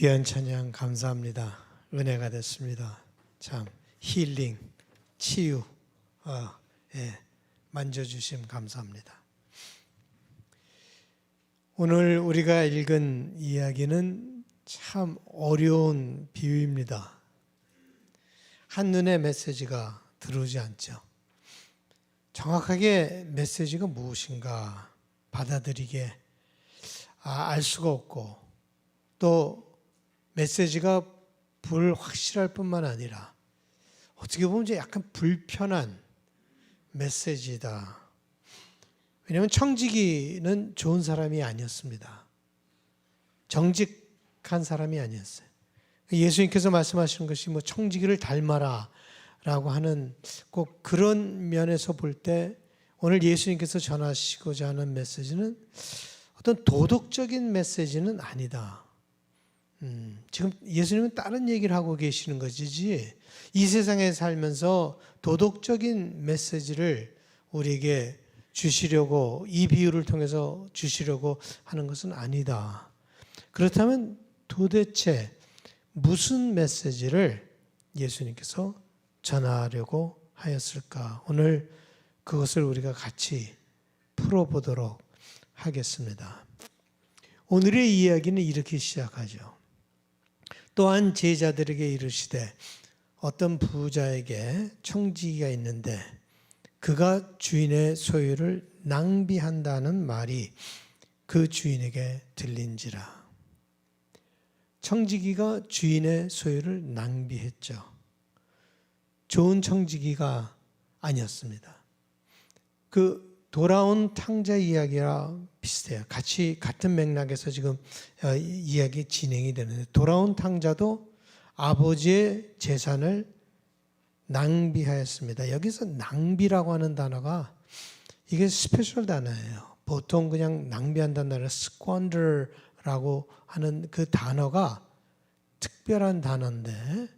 귀한 찬양 감사합니다. 은혜가 됐습니다. 참 힐링, 치유, 만져주심 감사합니다. 오늘 우리가 읽은 이야기는 참 어려운 비유입니다. 한눈에 메시지가 들어오지 않죠. 정확하게 메시지가 무엇인가 받아들이게 알 수가 없고, 또 메시지가 불확실할 뿐만 아니라 어떻게 보면 약간 불편한 메시지다. 왜냐하면 청지기는 좋은 사람이 아니었습니다. 정직한 사람이 아니었어요. 예수님께서 말씀하시는 것이 청지기를 닮아라 라고 하는 꼭 그런 면에서 볼 때 오늘 예수님께서 전하시고자 하는 메시지는 어떤 도덕적인 메시지는 아니다. 지금 예수님은 다른 얘기를 하고 계시는 것이지, 이 세상에 살면서 도덕적인 메시지를 우리에게 주시려고, 이 비유를 통해서 주시려고 하는 것은 아니다. 그렇다면 도대체 무슨 메시지를 예수님께서 전하려고 하였을까? 오늘 그것을 우리가 같이 풀어보도록 하겠습니다. 오늘의 이야기는 이렇게 시작하죠. 또한 제자들에게 이르시되 어떤 부자에게 청지기가 있는데 그가 주인의 소유를 낭비한다는 말이 그 주인에게 들린지라. 청지기가 주인의 소유를 낭비했죠. 좋은 청지기가 아니었습니다. 그 돌아온 탕자 이야기와 비슷해요. 같은 맥락에서 지금 이야기 진행이 되는데, 돌아온 탕자도 아버지의 재산을 낭비하였습니다. 여기서 낭비라고 하는 단어가 이게 스페셜 단어예요. 보통 그냥 낭비한다는 단어는 squander라고 하는 그 단어가 특별한 단어인데,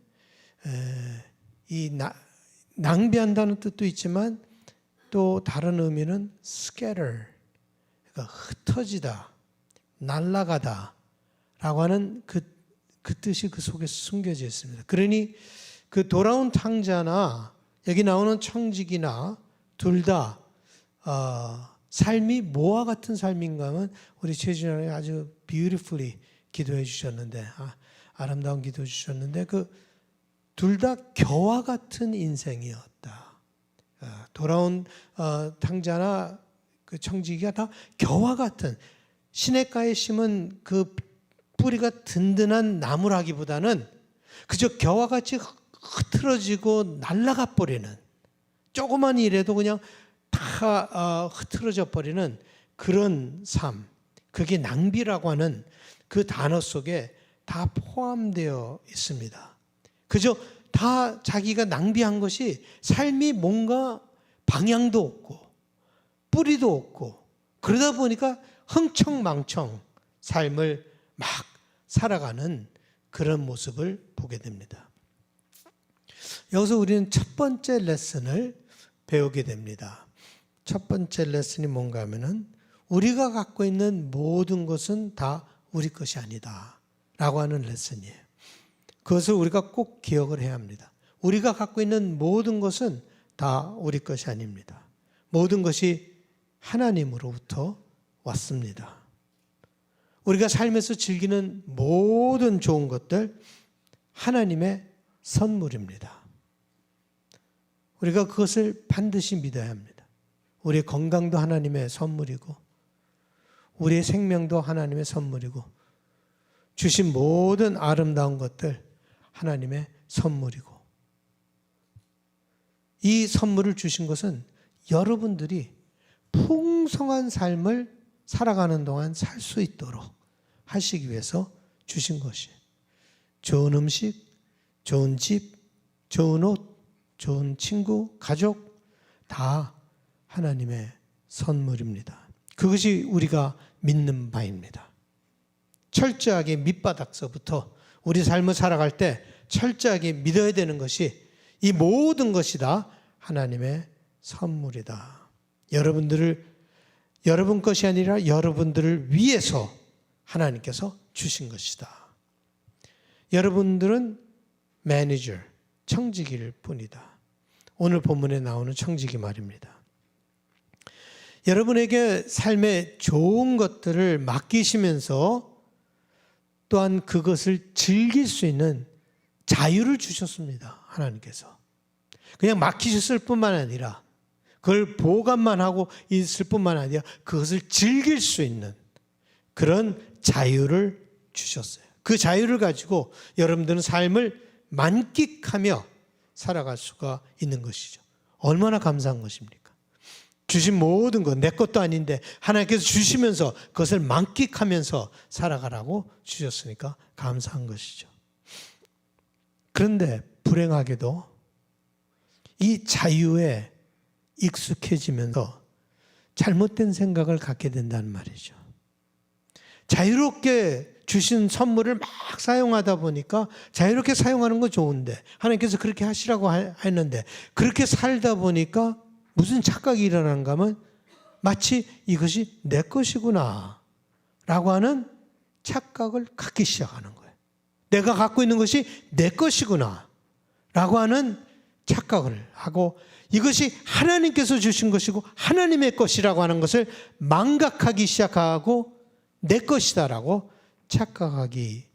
낭비한다는 뜻도 있지만 또 다른 의미는 scatter, 그러니까 흩어지다, 날아가다 라고 하는 그 뜻이 그 속에 숨겨져 있습니다. 그러니 그 돌아온 탕자나 여기 나오는 청지기나 둘 다 삶이 뭐와 같은 삶인가 하면, 우리 최준현이 아주 beautifully 기도해 주셨는데, 아름다운 기도 주셨는데, 그 둘 다 겨와 같은 인생이었다. 돌아온 탕자나 그 청지기가 다 겨와 같은, 시냇가에 심은 그 뿌리가 든든한 나무라기보다는 그저 겨와 같이 흐트러지고 날아가 버리는, 조그만 일에도 그냥 다 흐트러져 버리는 그런 삶, 그게 낭비라고 하는 그 단어 속에 다 포함되어 있습니다. 그저 다 자기가 낭비한 것이, 삶이 뭔가 방향도 없고 뿌리도 없고, 그러다 보니까 흥청망청 삶을 막 살아가는 그런 모습을 보게 됩니다. 여기서 우리는 첫 번째 레슨을 배우게 됩니다. 첫 번째 레슨이 뭔가 하면은, 우리가 갖고 있는 모든 것은 다 우리 것이 아니다 라고 하는 레슨이에요. 그것을 우리가 꼭 기억을 해야 합니다. 우리가 갖고 있는 모든 것은 다 우리 것이 아닙니다. 모든 것이 하나님으로부터 왔습니다. 우리가 삶에서 즐기는 모든 좋은 것들 하나님의 선물입니다. 우리가 그것을 반드시 믿어야 합니다. 우리의 건강도 하나님의 선물이고, 우리의 생명도 하나님의 선물이고, 주신 모든 아름다운 것들 하나님의 선물이고, 이 선물을 주신 것은 여러분들이 풍성한 삶을 살아가는 동안 살 수 있도록 하시기 위해서 주신 것이에요. 좋은 음식, 좋은 집, 좋은 옷, 좋은 친구, 가족, 다 하나님의 선물입니다. 그것이 우리가 믿는 바입니다. 철저하게 밑바닥서부터 우리 삶을 살아갈 때 철저하게 믿어야 되는 것이, 이 모든 것이 다 하나님의 선물이다. 여러분 것이 아니라 여러분들을 위해서 하나님께서 주신 것이다. 여러분들은 매니저, 청지기일 뿐이다. 오늘 본문에 나오는 청지기 말입니다. 여러분에게 삶의 좋은 것들을 맡기시면서 또한 그것을 즐길 수 있는 자유를 주셨습니다. 하나님께서. 그냥 맡기셨을 뿐만 아니라 그걸 보관만 하고 있을 뿐만 아니라 그것을 즐길 수 있는 그런 자유를 주셨어요. 그 자유를 가지고 여러분들은 삶을 만끽하며 살아갈 수가 있는 것이죠. 얼마나 감사한 것입니까? 주신 모든 것, 내 것도 아닌데 하나님께서 주시면서 그것을 만끽하면서 살아가라고 주셨으니까 감사한 것이죠. 그런데 불행하게도 이 자유에 익숙해지면서 잘못된 생각을 갖게 된다는 말이죠. 자유롭게 주신 선물을 막 사용하다 보니까 자유롭게 사용하는 건 좋은데 하나님께서 그렇게 하시라고 했는데 그렇게 살다 보니까 무슨 착각이 일어나는가 하면 마치 이것이 내 것이구나 라고 하는 착각을 갖기 시작하는 거예요. 내가 갖고 있는 것이 내 것이구나 라고 하는 착각을 하고 이것이 하나님께서 주신 것이고 하나님의 것이라고 하는 것을 망각하기 시작하고 내 것이다라고 착각하기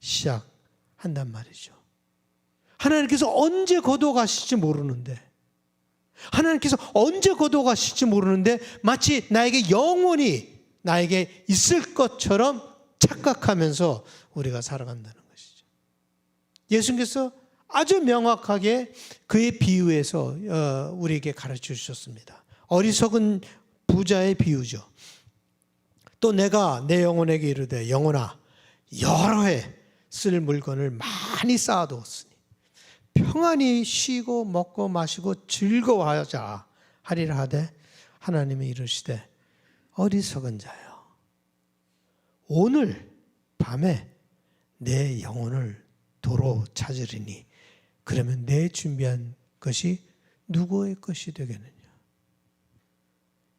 시작한단 말이죠. 하나님께서 언제 거둬가실지 모르는데 하나님께서 언제 거둬가실지 모르는데 마치 나에게 영원히 나에게 있을 것처럼 착각하면서 우리가 살아간다는 것이죠. 예수님께서 아주 명확하게 그의 비유에서 우리에게 가르쳐 주셨습니다. 어리석은 부자의 비유죠. 또 내가 내 영혼에게 이르되 영혼아 여러 해 쓸 물건을 많이 쌓아두었으니 평안히 쉬고 먹고 마시고 즐거워하자 하리라 하되 하나님이 이르시되 어리석은 자여 오늘 밤에 내 영혼을 도로 찾으리니 그러면 내 준비한 것이 누구의 것이 되겠느냐.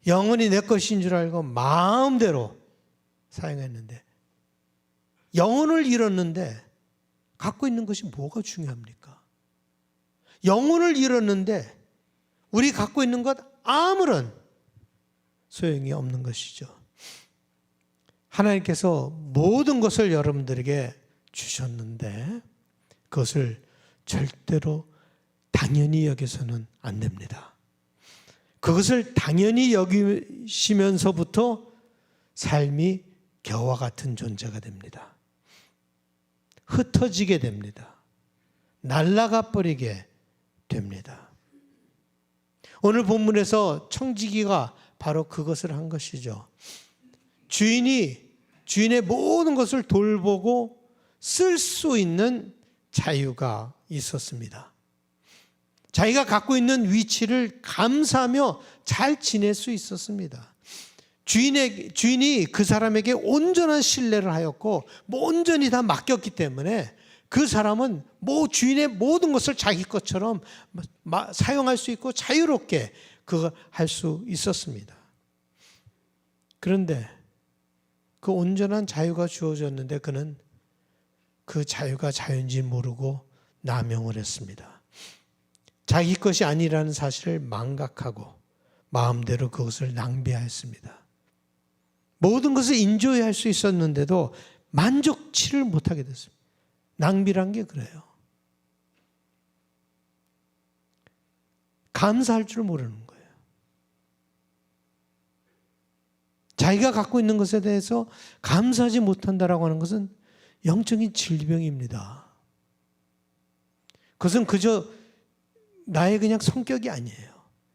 영혼이 내 것인 줄 알고 마음대로 사용했는데 영혼을 잃었는데 갖고 있는 것이 뭐가 중요합니까? 영혼을 잃었는데 우리 갖고 있는 것 아무런 소용이 없는 것이죠. 하나님께서 모든 것을 여러분들에게 주셨는데 그것을 절대로 당연히 여기서는 안 됩니다. 그것을 당연히 여기시면서부터 삶이 겨와 같은 존재가 됩니다. 흩어지게 됩니다. 날아가 버리게 됩니다. 오늘 본문에서 청지기가 바로 그것을 한 것이죠. 주인의 모든 것을 돌보고 쓸 수 있는 자유가 있었습니다. 자기가 갖고 있는 위치를 감사하며 잘 지낼 수 있었습니다. 주인이 그 사람에게 온전한 신뢰를 하였고 온전히 다 맡겼기 때문에 그 사람은 주인의 모든 것을 자기 것처럼 사용할 수 있고 자유롭게 그걸 할 수 있었습니다. 그런데 그 온전한 자유가 주어졌는데 그는 그 자유가 자유인지 모르고 남용을 했습니다. 자기 것이 아니라는 사실을 망각하고 마음대로 그것을 낭비하였습니다. 모든 것을 인조할 수 있었는데도 만족치를 못하게 됐습니다. 낭비란 게 그래요. 감사할 줄 모르는 거예요. 자기가 갖고 있는 것에 대해서 감사하지 못한다라고 하는 것은 영적인 질병입니다. 그것은 그저 나의 그냥 성격이 아니에요.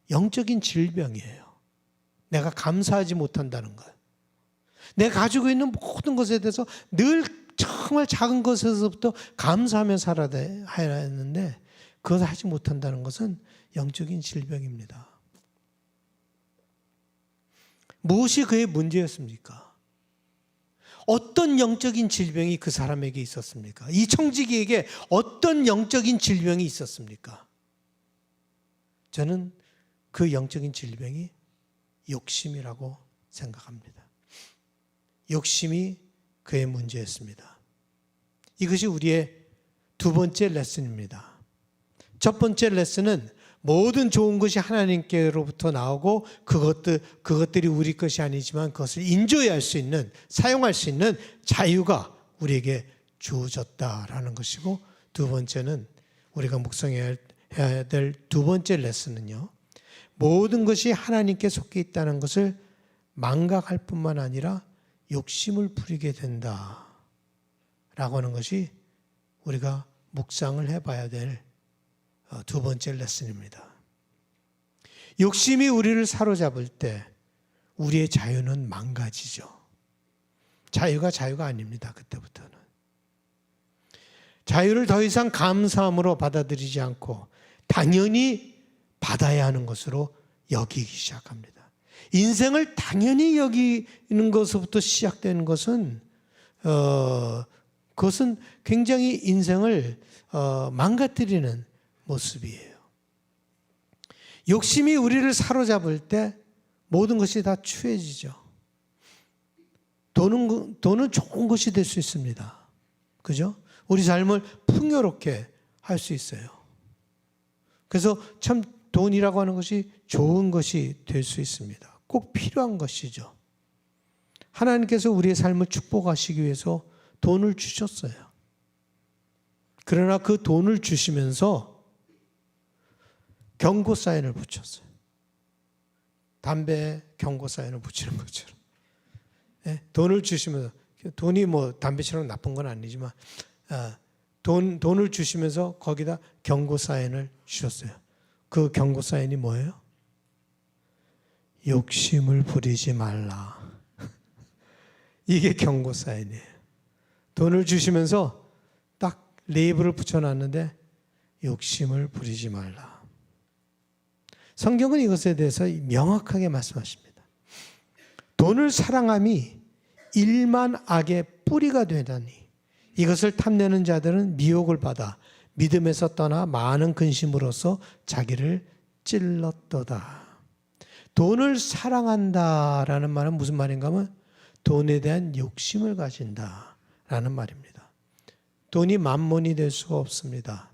영적인 질병이에요. 내가 감사하지 못한다는 것. 내가 가지고 있는 모든 것에 대해서 늘 정말 작은 것에서부터 감사하며 살아야 하는데 그것을 하지 못한다는 것은 영적인 질병입니다. 무엇이 그의 문제였습니까? 어떤 영적인 질병이 그 사람에게 있었습니까? 이 청지기에게 어떤 영적인 질병이 있었습니까? 저는 그 영적인 질병이 욕심이라고 생각합니다. 욕심이 그의 문제였습니다. 이것이 우리의 두 번째 레슨입니다. 첫 번째 레슨은 모든 좋은 것이 하나님께로부터 나오고 그것들이 우리 것이 아니지만 그것을 인조할 수 있는, 사용할 수 있는 자유가 우리에게 주어졌다라는 것이고, 두 번째는 우리가 묵상해야 될 두 번째 레슨은요, 모든 것이 하나님께 속해 있다는 것을 망각할 뿐만 아니라 욕심을 부리게 된다라고 하는 것이 우리가 묵상을 해봐야 될 두 번째 레슨입니다. 욕심이 우리를 사로잡을 때 우리의 자유는 망가지죠. 자유가 아닙니다. 그때부터는. 자유를 더 이상 감사함으로 받아들이지 않고 당연히 받아야 하는 것으로 여기기 시작합니다. 인생을 당연히 여기는 것부터 시작되는 것은 그것은 굉장히 인생을 망가뜨리는 모습이에요. 욕심이 우리를 사로잡을 때 모든 것이 다 추해지죠. 돈은 좋은 것이 될 수 있습니다. 그죠? 우리 삶을 풍요롭게 할 수 있어요. 그래서 참 돈이라고 하는 것이 좋은 것이 될 수 있습니다. 꼭 필요한 것이죠. 하나님께서 우리의 삶을 축복하시기 위해서 돈을 주셨어요. 그러나 그 돈을 주시면서 경고 사인을 붙였어요. 담배에 경고 사인을 붙이는 것처럼. 네? 돈을 주시면서, 돈이 뭐 담배처럼 나쁜 건 아니지만 돈을 주시면서 거기다 경고 사인을 주셨어요. 그 경고 사인이 뭐예요? 욕심을 부리지 말라. 이게 경고 사인이에요. 돈을 주시면서 딱 레이블을 붙여놨는데 욕심을 부리지 말라. 성경은 이것에 대해서 명확하게 말씀하십니다. 돈을 사랑함이 일만 악의 뿌리가 되다니 이것을 탐내는 자들은 미혹을 받아 믿음에서 떠나 많은 근심으로써 자기를 찔렀도다. 돈을 사랑한다라는 말은 무슨 말인가 하면 돈에 대한 욕심을 가진다라는 말입니다. 돈이 만몬이 될 수가 없습니다.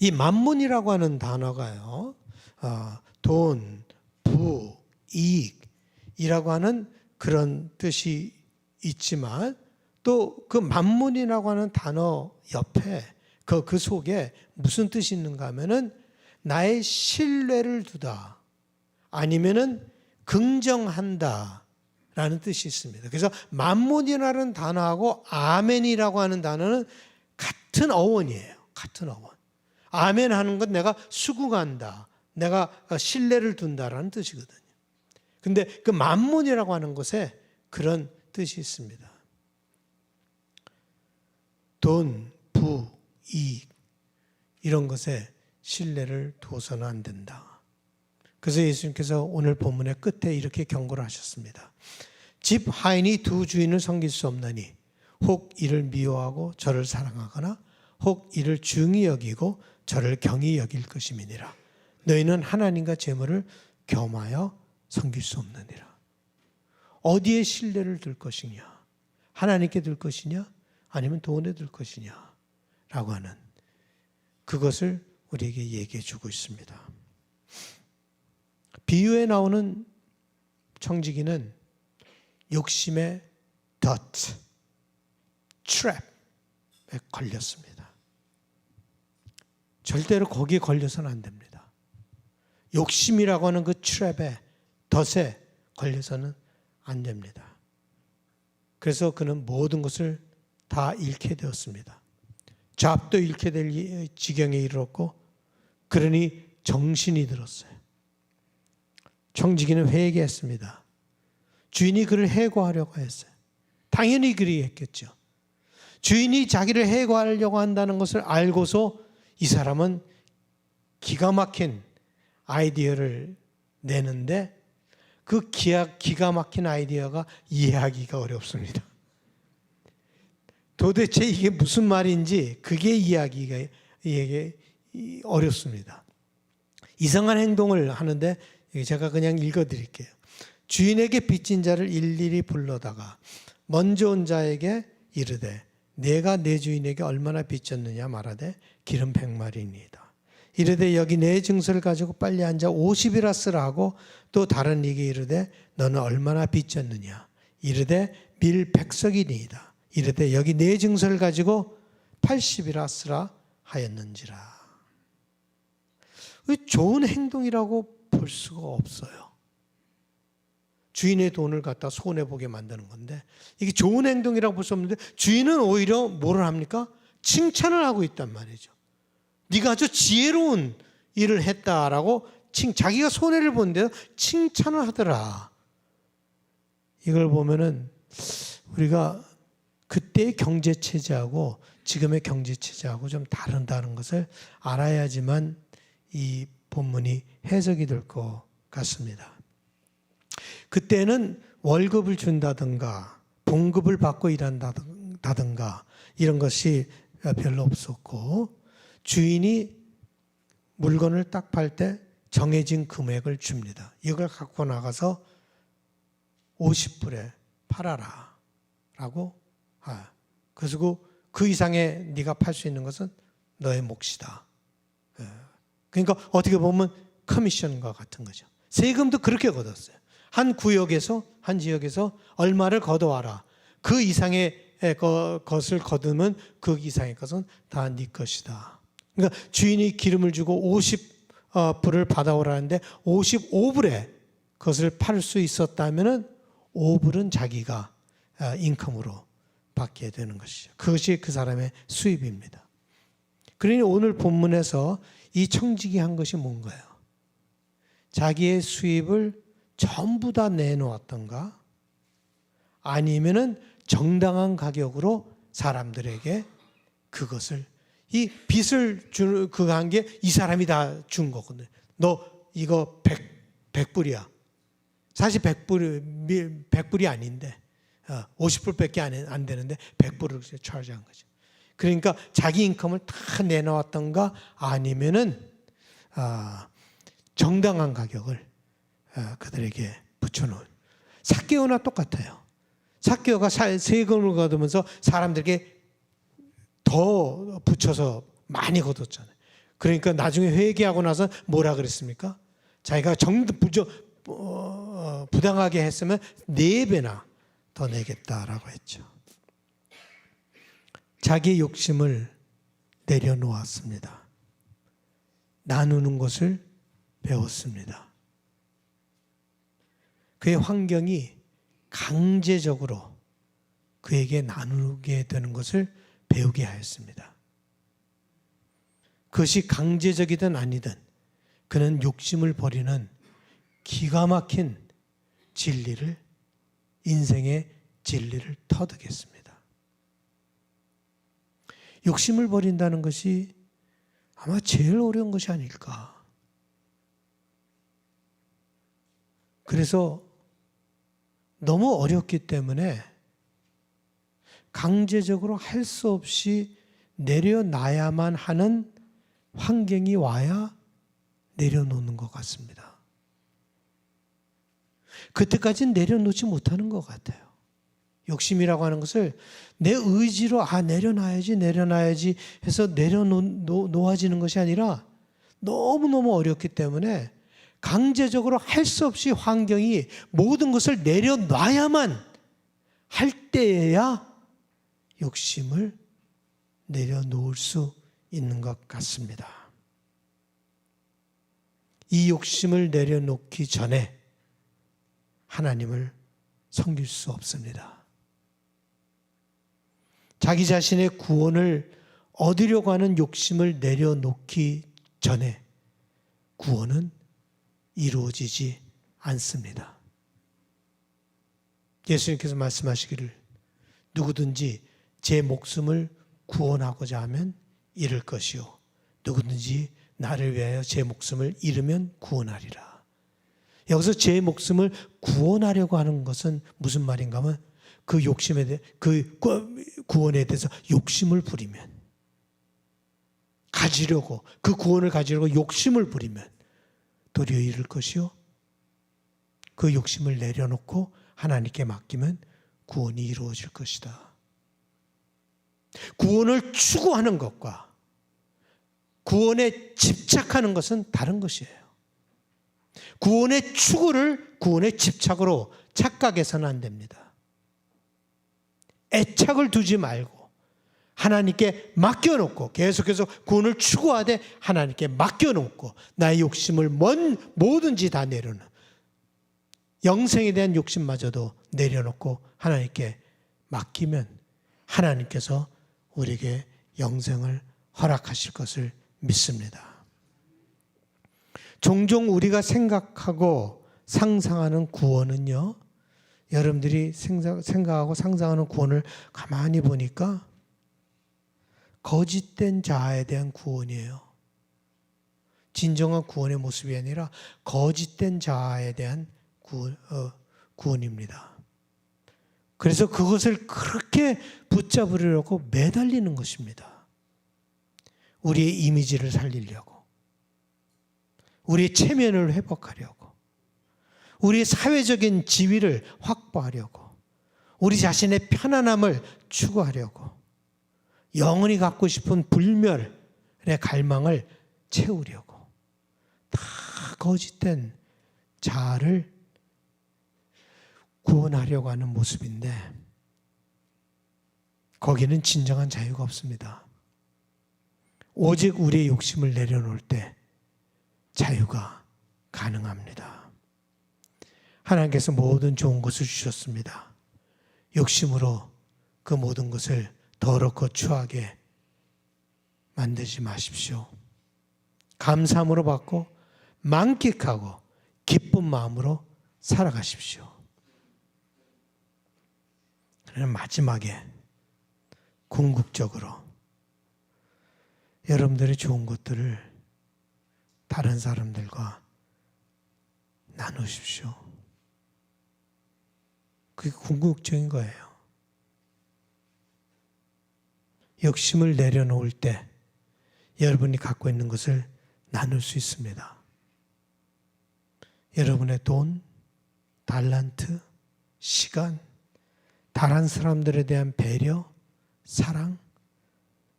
이 만몬이라고 하는 단어가요, 돈, 부, 이익이라고 하는 그런 뜻이 있지만 또 그 만몬이라고 하는 단어 옆에 그 속에 무슨 뜻이 있는가 하면은 나의 신뢰를 두다, 아니면은 긍정한다 라는 뜻이 있습니다. 그래서 만몬이라는 단어하고 아멘이라고 하는 단어는 같은 어원이에요. 같은 어원. 아멘 하는 건 내가 수긍한다, 내가 신뢰를 둔다라는 뜻이거든요. 근데 그 만몬이라고 하는 것에 그런 뜻이 있습니다. 돈, 부, 이익 이런 것에 신뢰를 둬서는 안 된다. 그래서 예수님께서 오늘 본문의 끝에 이렇게 경고를 하셨습니다. 집 하인이 두 주인을 섬길 수 없나니 혹 이를 미워하고 저를 사랑하거나 혹 이를 중히 여기고 저를 경히 여길 것임이니라. 너희는 하나님과 재물을 겸하여 섬길 수 없느니라. 어디에 신뢰를 둘 것이냐? 하나님께 둘 것이냐? 아니면 돈에 둘 것이냐? 라고 하는 그것을 우리에게 얘기해 주고 있습니다. 비유에 나오는 청지기는 욕심의 덫, 트랩에 걸렸습니다. 절대로 거기에 걸려서는 안 됩니다. 욕심이라고 하는 그 트랩에, 덫에 걸려서는 안 됩니다. 그래서 그는 모든 것을 다 잃게 되었습니다. 잡도 잃게 될 지경에 이르렀고, 그러니 정신이 들었어요. 청지기는 회개했습니다. 주인이 그를 해고하려고 했어요. 당연히 그리했겠죠. 주인이 자기를 해고하려고 한다는 것을 알고서 이 사람은 기가 막힌 아이디어를 내는데 그 기가 막힌 아이디어가 이해하기가 어렵습니다. 도대체 이게 무슨 말인지 그게 이해하기가 어렵습니다. 이상한 행동을 하는데 제가 그냥 읽어드릴게요. 주인에게 빚진 자를 일일이 불러다가 먼저 온 자에게 이르되 내가 내 주인에게 얼마나 빚졌느냐 말하되 기름 100마리니이다. 이르되 여기 내 증서를 가지고 빨리 앉아 50이라 쓰라 하고 또 다른 이에게 이르되 너는 얼마나 빚졌느냐. 이르되 밀 100석이니이다. 이르되 여기 내 증서를 가지고 80이라 쓰라 하였는지라. 좋은 행동이라고 볼 수가 없어요. 주인의 돈을 갖다 손해보게 만드는 건데 이게 좋은 행동이라고 볼 수 없는데 주인은 오히려 뭐를 합니까? 칭찬을 하고 있단 말이죠. 네가 아주 지혜로운 일을 했다라고 자기가 손해를 본데도 칭찬을 하더라. 이걸 보면은 우리가 그때의 경제체제하고 지금의 경제체제하고 좀 다른다는 것을 알아야지만 이 본문이 해석이 될 것 같습니다. 그때는 월급을 준다든가 봉급을 받고 일한다든가 이런 것이 별로 없었고 주인이 물건을 딱 팔 때 정해진 금액을 줍니다. 이걸 갖고 나가서 50불에 팔아라 라고. 그리고 그 이상의 네가 팔 수 있는 것은 너의 몫이다. 그러니까 어떻게 보면 커미션과 같은 거죠. 세금도 그렇게 걷었어요. 한 구역에서 한 지역에서 얼마를 걷어와라. 그 이상의 것을 거두면 그 이상의 것은 다 네 것이다. 그러니까 주인이 기름을 주고 50불을 받아오라는데 55불에 그것을 팔 수 있었다면 5불은 자기가 인컴으로 받게 되는 것이죠. 그것이 그 사람의 수입입니다. 그러니 오늘 본문에서 이 청지기 한 것이 뭔가요? 자기의 수입을 전부 다 내놓았던가 아니면은 정당한 가격으로 사람들에게 그것을 이 빚을 주는 그거 한 게 이 사람이 다 준 거거든요. 너 이거 100불이야. 사실 100불이 아닌데 50불밖에 안 되는데 100불을 차지한 거죠. 그러니까 자기 인컴을 다 내놓았던가 아니면은 정당한 가격을 그들에게 붙여놓은. 삭개오나 똑같아요. 삭개오가 세금을 거두면서 사람들에게 더 붙여서 많이 거뒀잖아요. 그러니까 나중에 회개하고 나서 뭐라 그랬습니까? 자기가 부당하게 했으면 4배나 더 내겠다라고 했죠. 자기의 욕심을 내려놓았습니다. 나누는 것을 배웠습니다. 그의 환경이 강제적으로 그에게 나누게 되는 것을 배우게 하였습니다. 그것이 강제적이든 아니든 그는 욕심을 버리는 기가 막힌 진리를, 인생의 진리를 터득했습니다. 욕심을 버린다는 것이 아마 제일 어려운 것이 아닐까. 그래서 너무 어렵기 때문에 강제적으로 할 수 없이 내려놔야만 하는 환경이 와야 내려놓는 것 같습니다. 그때까지는 내려놓지 못하는 것 같아요. 욕심이라고 하는 것을 내 의지로 내려놔야지 해서 내려놓아지는 것이 아니라 너무너무 어렵기 때문에 강제적으로 할 수 없이 환경이 모든 것을 내려놔야만 할 때에야 욕심을 내려놓을 수 있는 것 같습니다. 이 욕심을 내려놓기 전에 하나님을 섬길 수 없습니다. 자기 자신의 구원을 얻으려고 하는 욕심을 내려놓기 전에 구원은 이루어지지 않습니다. 예수님께서 말씀하시기를 누구든지 제 목숨을 구원하고자 하면 잃을 것이요 누구든지 나를 위하여 제 목숨을 잃으면 구원하리라. 여기서 제 목숨을 구원하려고 하는 것은 무슨 말인가 하면 그 욕심에 대해 그 구원에 대해서 욕심을 부리면 가지려고 그 구원을 가지려고 욕심을 부리면 도리어 잃을 것이요 그 욕심을 내려놓고 하나님께 맡기면 구원이 이루어질 것이다. 구원을 추구하는 것과 구원에 집착하는 것은 다른 것이에요. 구원의 추구를 구원의 집착으로 착각해서는 안 됩니다. 애착을 두지 말고 하나님께 맡겨놓고 계속해서 구원을 추구하되 하나님께 맡겨놓고 나의 욕심을 뭐든지 다 내려놓는 영생에 대한 욕심마저도 내려놓고 하나님께 맡기면 하나님께서 우리에게 영생을 허락하실 것을 믿습니다. 종종 우리가 생각하고 상상하는 구원은요, 여러분들이 생각하고 상상하는 구원을 가만히 보니까 거짓된 자아에 대한 구원이에요. 진정한 구원의 모습이 아니라 거짓된 자아에 대한 구원입니다. 그래서 그것을 그렇게 붙잡으려고 매달리는 것입니다. 우리의 이미지를 살리려고, 우리의 체면을 회복하려고, 우리의 사회적인 지위를 확보하려고, 우리 자신의 편안함을 추구하려고, 영원히 갖고 싶은 불멸의 갈망을 채우려고 다 거짓된 자아를 구원하려고 하는 모습인데 거기는 진정한 자유가 없습니다. 오직 우리의 욕심을 내려놓을 때 자유가 가능합니다. 하나님께서 모든 좋은 것을 주셨습니다. 욕심으로 그 모든 것을 더럽고 추하게 만들지 마십시오. 감사함으로 받고 만끽하고 기쁜 마음으로 살아가십시오. 그러나 마지막에 궁극적으로 여러분들의 좋은 것들을 다른 사람들과 나누십시오. 그게 궁극적인 거예요. 욕심을 내려놓을 때 여러분이 갖고 있는 것을 나눌 수 있습니다. 여러분의 돈, 달란트, 시간, 다른 사람들에 대한 배려, 사랑,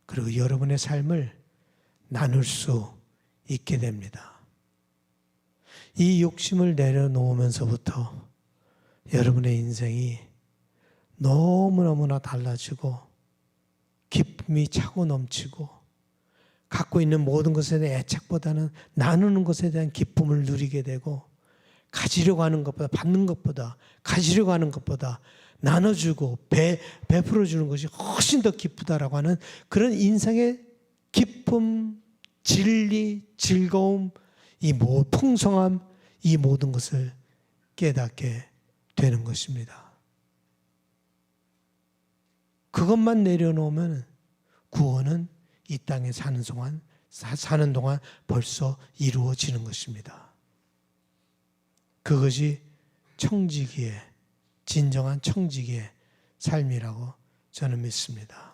그리고 여러분의 삶을 나눌 수 있게 됩니다. 이 욕심을 내려놓으면서부터 여러분의 인생이 너무너무나 달라지고 기쁨이 차고 넘치고 갖고 있는 모든 것에 대한 애착보다는 나누는 것에 대한 기쁨을 누리게 되고 가지려고 하는 것보다 받는 것보다 가지려고 하는 것보다 나눠주고 베풀어 주는 것이 훨씬 더 기쁘다라고 하는 그런 인생의 기쁨, 진리, 즐거움, 풍성함, 이 모든 것을 깨닫게 되는 것입니다. 그것만 내려놓으면 구원은 이 땅에 사는 동안 벌써 이루어지는 것입니다. 그것이 진정한 청지기의 삶이라고 저는 믿습니다.